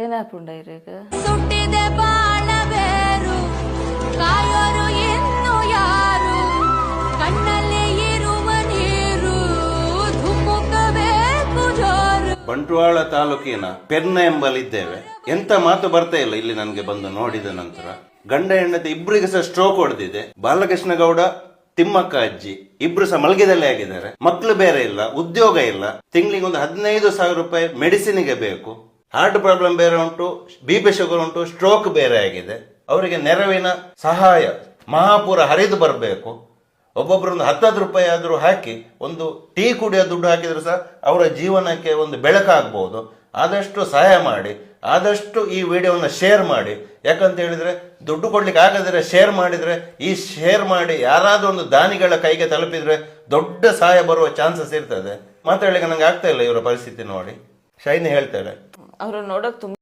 ಏನಾಪುಂಡ ಇರೇಗ ಸುಟ್ಟಿದೆ ಬಾಳಬೇರು ಕಾಯೋರು ಇನ್ನು ಯಾರು ಕಣ್ಣಲ್ಲಿ ಇರುವ ನೀರು ಧುಮುಕಬೇಕು ಜೋರು. ಬಂಟ್ವಾಳ ತಾಲೂಕಿನ ಪೆರ್ನ ಎಂಬಲ್ಲಿದ್ದೇವೆ. ಎಂತ ಮಾತು ಬರ್ತಾ ಇಲ್ಲ ಇಲ್ಲಿ ನನಗೆ ಬಂದು ನೋಡಿದ ನಂತರ. ಗಂಡ ಹೆಂಡತಿ ಇಬ್ಬರಿಗೆ ಸಹ ಸ್ಟ್ರೋಕ್ ಹೊಡೆದಿದೆ. ಬಾಲಕೃಷ್ಣ ಗೌಡ, ತಿಮ್ಮಕ್ಕ ಅಜ್ಜಿ ಇಬ್ರು ಸಹ ಮಲಗಿದಲ್ಲೇ ಆಗಿದ್ದಾರೆ. ಮಕ್ಕಳು ಬೇರೆ ಇಲ್ಲ, ಉದ್ಯೋಗ ಇಲ್ಲ. ತಿಂಗಳಿಗೆ ಒಂದು 15,000 ರೂಪಾಯಿ ಮೆಡಿಸಿನ್ಗೆ ಬೇಕು. ಹಾರ್ಟ್ ಪ್ರಾಬ್ಲಮ್ ಬೇರೆ ಉಂಟು, BP ಶುಗರ್ ಉಂಟು, ಸ್ಟ್ರೋಕ್ ಬೇರೆ ಆಗಿದೆ. ಅವರಿಗೆ ನೆರವಿನ ಸಹಾಯ ಮಹಾಪೂರ ಹರಿದು ಬರಬೇಕು. ಒಬ್ಬೊಬ್ಬರೊಂದು 10 ರೂಪಾಯಿ ಆದರೂ ಹಾಕಿ ಒಂದು ಟೀ ಕುಡಿಯೋ ದುಡ್ಡು ಹಾಕಿದ್ರು ಸಹ ಅವರ ಜೀವನಕ್ಕೆ ಒಂದು ಬೆಳಕಾಗಬಹುದು. ಆದಷ್ಟು ಸಹಾಯ ಮಾಡಿ, ಆದಷ್ಟು ಈ ವಿಡಿಯೋವನ್ನು ಶೇರ್ ಮಾಡಿ. ಯಾಕಂತ ಹೇಳಿದ್ರೆ ದುಡ್ಡು ಕೊಡ್ಲಿಕ್ಕೆ ಆಗದಿದ್ರೆ ಶೇರ್ ಮಾಡಿದ್ರೆ, ಈ ಶೇರ್ ಮಾಡಿ ಯಾರಾದ್ರೂ ಒಂದು ದಾನಿಗಳ ಕೈಗೆ ತಲುಪಿದ್ರೆ ದೊಡ್ಡ ಸಹಾಯ ಬರುವ ಚಾನ್ಸಸ್ ಇರ್ತದೆ. ಮಾತಾಡ್ಲಿಕ್ಕೆ ನಂಗೆ ಆಗ್ತಾ ಇಲ್ಲ ಇವರ ಪರಿಸ್ಥಿತಿ ನೋಡಿ. ಶೈನಿ ಹೇಳ್ತಾಳೆ, ಅವ್ರು ನೋಡಕ್ ತುಂಬಾ